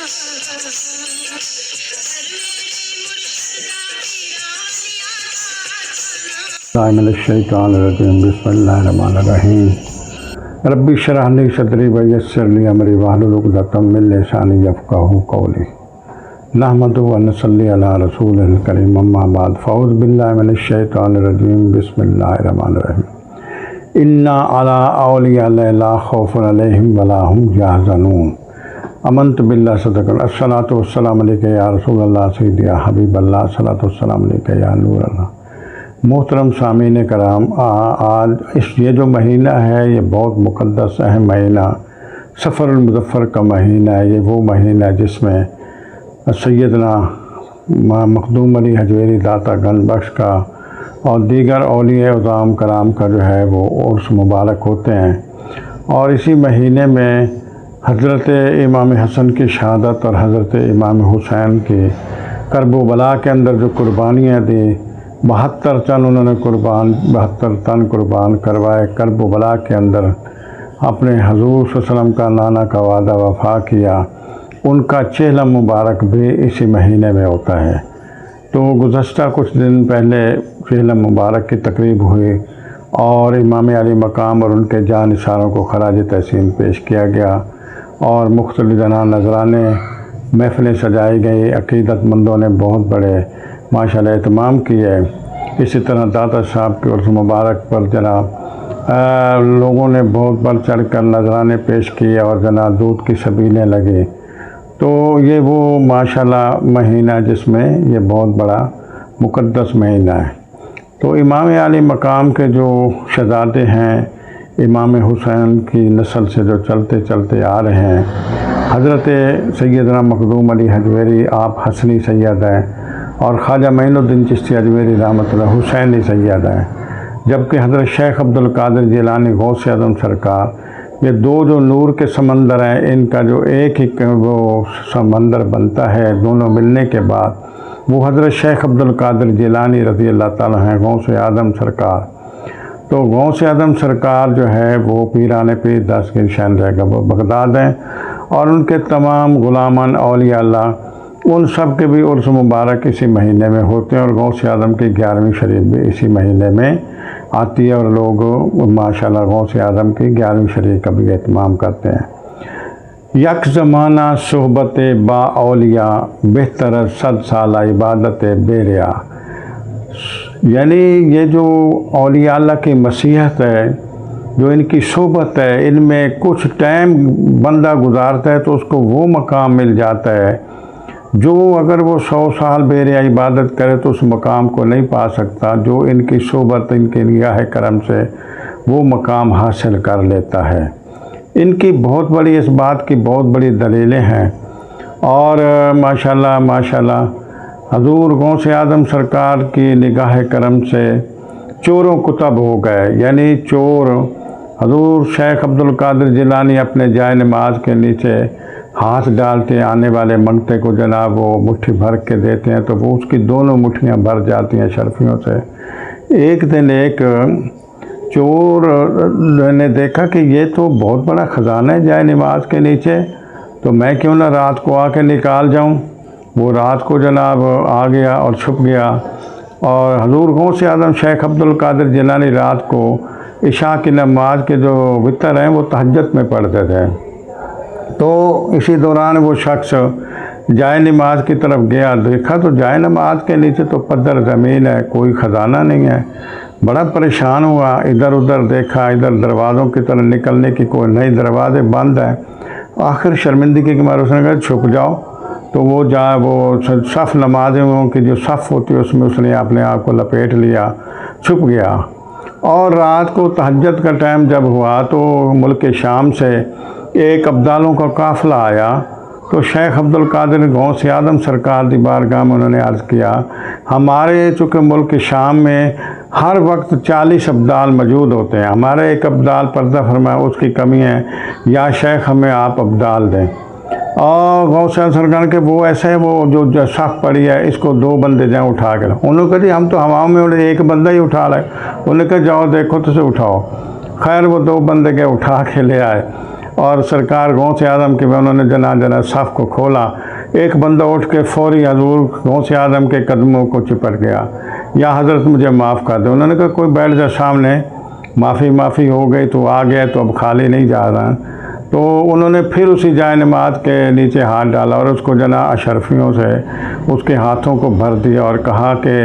बिस्मिल्लाहिर्रहमानिर्रहीम। रब्बी इश्रह ली सदरी व यस्सिर ली अमरी वाहलुल उक़दतम मिन लिसानी यफ़क़हू क़ौली। नहमदुहु व नसल्ली अला रसूलिल करीम, अम्मा बाद। फ़अऊज़ु बिल्लाहि मिनश शैतानिर रजीम। बिस्मिल्लाहिर्रहमानिर्रहीम। इन्ना अला औलिया ला खौफ़ुन अलैहिम व ला हुम यहज़नून। अमनतु बिल्लाहि सदक़ल। अस्सलातु वस्सलामु अलैका या रसूलल्लाह सय्यदी या हबीबल्लाह। अस्सलातु वस्सलामु अलैका या नूरल्लाह। मोहतरम सामीन कराम, आज ये जो महीना है ये बहुत मुक़द्दस अहम महीना सफ़रुल मुज़फ़्फ़र का महीना है। ये वो महीना है जिसमें सैयदना मखदूम अली हजवेरी दाता गंज बख्श का और दीगर औलिया उज़ाम कराम का जो है वो उर्स मुबारक होते हैं। और इसी महीने में हज़रत इमाम हसन की शहादत और हज़रत इमाम हुसैन की करब बला के अंदर जो कुर्बानियाँ दी, 72 तन उन्होंने 72 तन कुर्बान करवाए। करब बला के अंदर अपने हजूर सल्लल्लाहु अलैहि वसल्लम का नाना का वादा वफ़ा किया। उनका चेहरा मुबारक भी इसी महीने में होता है। तो गुज़श्ता कुछ दिन पहले चेहरा मुबारक की तकरीब हुई और इमाम अली मकाम और उनके जानिसारों को खराज तहसीन पेश किया गया और मुख्तलिफ़ नज़राने महफ़िलें सजाई गई। अक़ीदतमंदों ने बहुत बड़े माशाअल्लाह एहतमाम किए। इसी तरह दाता साहब के उर्स मुबारक पर जनाब लोगों ने बहुत बढ़ चढ़ कर नजराने पेश किए और जनाब दूध की सबीलें लगी। तो ये वो माशाअल्लाह महीना जिसमें ये बहुत बड़ा मुक़द्दस महीना है। तो इमाम अली मकाम के जो शहज़ादे हैं, इमाम हुसैन की नस्ल से जो चलते चलते आ रहे हैं, हज़रत सैयदना मखदूम अली हजवेरी आप हसनी सैयद हैं और ख्वाजा मोइनुद्दीन चिश्ती अजमेरी रहमतुल्लाह हुसैनी सैयद हैं। जबकि हज़रत शेख अब्दुल कादिर जिलानी गौसे आज़म सरकार, ये दो जो नूर के समंदर हैं, इनका जो एक ही वो समंदर बनता है दोनों मिलने के बाद, वो हज़रत शेख अब्दुल कादिर जिलानी रज़ी अल्लाह ताला हैं, गौसे आज़म सरकार। तो गौसे आज़म सरकार जो है वो पीराने पीर दासगिर शान रहेगा वो बगदाद हैं और उनके तमाम गुलामान औलिया अल्लाह उन सब के भी उर्स मुबारक इसी महीने में होते हैं और गौसे आज़म की 11वीं शरीफ भी इसी महीने में आती है और लोग माशाअल्लाह गौसे आज़म की 11वीं शरीफ का भी एहतमाम करते हैं। यक ज़माना सोहबत बा औलिया बेहतर 100 साल इबादत बेरिया। यानी ये जो औलिया अल्लाह की मसीहत है, जो इनकी सोहबत है, इनमें कुछ टाइम बंदा गुजारता है तो उसको वो मकाम मिल जाता है जो अगर वो 100 साल बेरिया इबादत करे तो उस मकाम को नहीं पा सकता। जो इनकी सोहबत, इनके निगाह करम से वो मकाम हासिल कर लेता है। इनकी बहुत बड़ी, इस बात की बहुत बड़ी दलीलें हैं और माशाअल्लाह माशाअल्लाह हजूर गौसे आज़म सरकार की निगाह करम से चोरों कुतब हो गए। यानी चोर हजूर शेख अब्दुल कादिर जिलानी अपने जाए नमाज के नीचे हाथ डालते हैं, आने वाले मंगते को जनाब वो मुट्ठी भर के देते हैं तो वो उसकी दोनों मुट्ठियाँ भर जाती हैं शर्फियों से। एक दिन एक चोर ने देखा कि ये तो बहुत बड़ा ख़जाना है जाए नमाज के नीचे, तो मैं क्यों ना रात को आके निकाल जाऊं। वो रात को जनाब आ गया और छुप गया और हजूर गौसे आज़म शेख अब्दुल कादिर जिलानी रात को इशा की नमाज के जो वितर हैं वो तहज्जुद में पढ़ते थे। तो इसी दौरान वो शख्स जाए नमाज की तरफ गया, देखा तो जाए नमाज के नीचे तो पद्दर ज़मीन है, कोई ख़जाना नहीं है। बड़ा परेशान हुआ, इधर उधर देखा, इधर दरवाज़ों की तरफ निकलने की कोई नहीं, दरवाज़े बंद हैं। आखिर शर्मिंदगी के मारे उसने कहा छुप जाओ। तो वो जाए वो सफ़ नमाज़ों की जो सफ़ होती है उसमें उसने अपने आप को लपेट लिया, छुप गया। और रात को तहज्जुद का टाइम जब हुआ तो मुल्क शाम से एक अब्दालों का काफ़िला आया। तो शेख अब्दुल कादिर गौसे आज़म सरकार की बारगाह में उन्होंने अर्ज़ किया, हमारे चूँकि मुल्क शाम में हर वक्त 40 अब्दाल मौजूद होते हैं, हमारे एक अब्दाल पर्दा फरमाया उसकी कमी है, या शेख हमें आप अब्दाल दें। और गौसे आज़म सरकार के वो ऐसे है, वो जो सफ़ पड़ी है इसको 2 बंदे जाएँ उठा के। उन्होंने कहा जी हम तो हवाओं में उड़े, एक बंदा ही उठा लाए। उन्होंने कहा जाओ देखो तो से उठाओ। खैर वो 2 बंदे के उठा के ले आए और सरकार गौसे आज़म के उन्होंने जना सफ़ को खोला, एक बंदा उठ के फौरी हजूर गौसे आज़म के कदमों को चिपट गया, या हज़रत मुझे माफ़ कर दो। उन्होंने कहा कोई बैठ जा सामने, माफ़ी हो गई तो आ गया, तो अब खाली नहीं जा रहा। तो उन्होंने फिर उसी जाए नमाज के नीचे हाथ डाला और उसको जना अशरफियों से उसके हाथों को भर दिया और कहा कि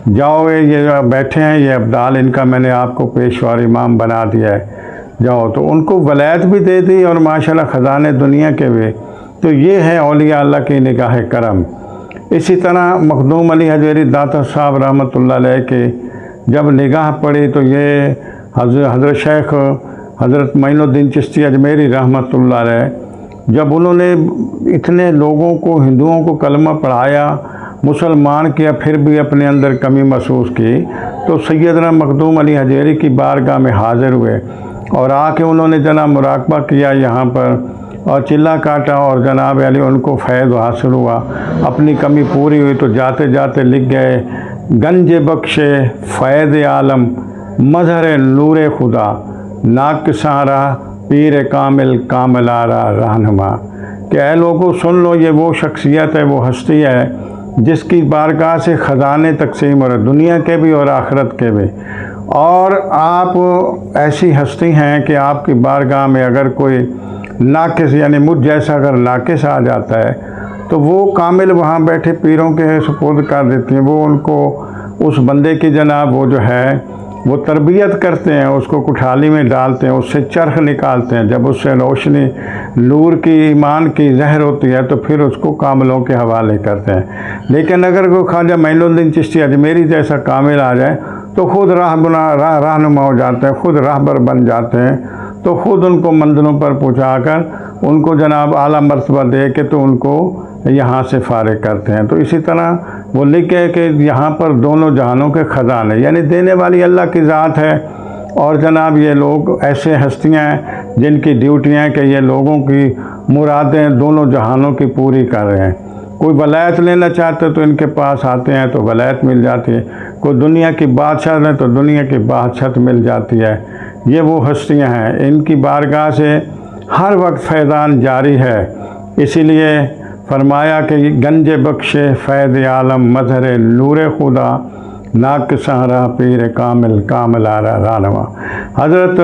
जाओ, ये बैठे हैं ये अब्दाल, इनका मैंने आपको पेशवा और इमाम बना दिया है, जाओ। तो उनको वलायत भी दे दी और माशाल्लाह ख़जाने दुनिया के भी। तो ये है औलिया अल्लाह की निगाह करम। इसी तरह मखदूम अली हज़वेरी दाता साहब रहमतुल्लाह अलैह के जब निगाह पड़ी तो ये हज़रत शेख हज़रत मोइनुद्दीन चिश्ती अजमेरी रहमतुल्लाह अलैह जब उन्होंने इतने लोगों को, हिंदुओं को कलमा पढ़ाया, मुसलमान किया, फिर भी अपने अंदर कमी महसूस की, तो सैयदना मखदूम अली हज़वेरी की बारगाह में हाज़िर हुए और आके उन्होंने जनाब मुराकबा किया यहाँ पर और चिल्ला काटा और जनाब अली उनको फैज़ हासिल हुआ, अपनी कमी पूरी हुई तो जाते जाते लिख गए, गंज बख्शे फ़ैज़ आलम मज़हर नूर खुदा, नाक सारा पीर कामिल कामलारा रहनुमा। कि ऐ लोगों सुन लो, ये वो शख्सियत है, वो हस्ती है जिसकी बारगाह से ख़जाने तकसीम हो रहे, दुनिया के भी और आखिरत के भी। और आप ऐसी हस्ती हैं कि आपकी बारगाह में अगर कोई नाकिस यानी मुझ जैसा अगर नाकिस आ जाता है तो वो कामिल वहाँ बैठे पीरों के सुपुर्द कर देती हैं। वो उनको उस बंदे की जनाब वो जो है वो तरबियत करते हैं, उसको कुठाली में डालते हैं, उससे चरख निकालते हैं। जब उससे रोशनी नूर की ईमान की जहर होती है तो फिर उसको कामिलों के हवाले करते हैं। लेकिन अगर कोई ख्वाजा मोइनुद्दीन चिश्ती अजमेरी जैसा कामिल आ जाए तो ख़ुद रहनुमा हो जाते हैं, ख़ुद राहबर बन जाते हैं, तो ख़ुद उनको मंजिलों पर पहुँचा कर उनको जनाब आला मर्तबा दे के तो उनको यहाँ से फारिग करते हैं। तो इसी तरह वो लिखे कि यहाँ पर दोनों जहानों के ख़जाने यानी देने वाली अल्लाह की ज़ात है, और जनाब ये लोग ऐसे हस्तियाँ हैं जिनकी ड्यूटियाँ हैं कि ये लोगों की मुरादें दोनों जहानों की पूरी कर रहे हैं। कोई वलायत लेना चाहते तो इनके पास आते हैं तो वलायत मिल जाती है, कोई दुनिया की बादशाह है तो दुनिया की बादशाहत मिल जाती है। ये वो हस्तियाँ हैं, इनकी बारगाह से हर वक्त फैज़ान जारी है। इसीलिए फरमाया कि गंज बख्शे फ़ैज़ आलम मज़हर नूर खुदा, नाक सहरा पीर कामिल कामलारा रानवा। हज़रत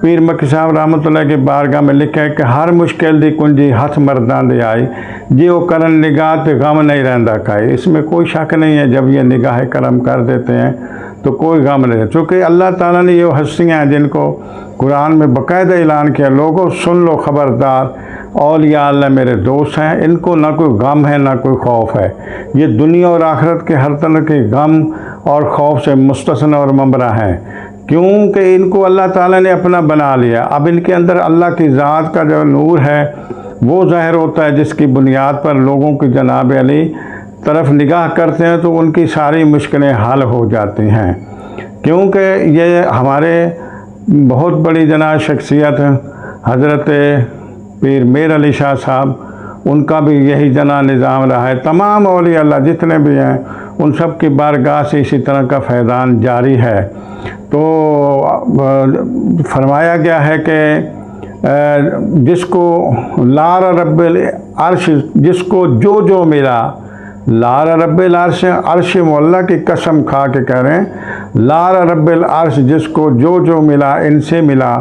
पीर मक्की साहब रहमतुल्लाह की बारगाह में लिखा है कि हर मुश्किल दी कुंजी हथ मर्दां दे आई, जे वो करन निगाह ते गम नहीं रहंदा खाए। इसमें कोई शक नहीं है, जब ये निगाह करम कर देते हैं तो कोई गम नहीं है, चूँकि अल्लाह ताला ने ये हस्तियाँ हैं जिनको कुरान में बाकायदा ऐलान किया, लोगों सुन लो खबरदार, औलिया अल्लाह मेरे दोस्त हैं, इनको ना कोई गम है ना कोई खौफ है। ये दुनिया और आखिरत के हर तरह के गम और खौफ से मुस्तस्ना और ममरा हैं, क्योंकि इनको अल्लाह ताला ने अपना बना लिया। अब इनके अंदर अल्लाह की ज़ात का जो नूर है वो ज़ाहिर होता है, जिसकी बुनियाद पर लोगों की जनाब अली तरफ निगाह करते हैं तो उनकी सारी मुश्किलें हल हो जाती हैं। क्योंकि ये हमारे बहुत बड़ी जनाब शख्सियत हज़रत पीर मेर अली शाह साहब, उनका भी यही जना निज़ाम रहा है। तमाम औलिया अल्लाह जितने भी हैं उन सब की बारगाह से इसी तरह का फैज़ान जारी है। तो फरमाया गया है कि जिसको लार रब्बिल अर्श, जिसको जो जो मिला, लार रब्बिल अर्श, अर्श मौला की कसम खा के कह रहे हैं, लार रब्बिल अर्श जिसको जो जो मिला इनसे मिला,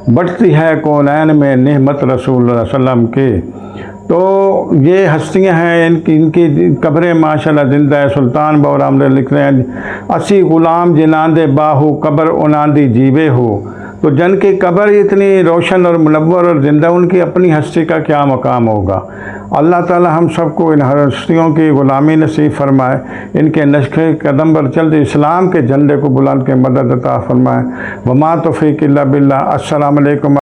बढ़ती है कौनैन में नेमत रसूल सल्लम की। तो ये हस्तियाँ हैं, इनकी कब्रें माशाल्लाह ज़िंदा है। सुल्तान बौरामदे लिख रहे हैं, असी ग़ुलाम जिनांदे बाहू कब्र उनांदी जीवे हो। तो जन की कब्र इतनी रोशन और मुनव्वर और ज़िंदा, उनकी अपनी हस्ती का क्या मकाम होगा। अल्लाह ताला हम सबको इन हस्तियों की ग़ुलामी नसीब फरमाए, इनके नक्शे कदम पर चलते इस्लाम के झंडे को बुलंद के मदद अता फरमाए। वमा तौफ़ीक़ इल्ला बिल्लाह। अस्सलामु अलैकुम।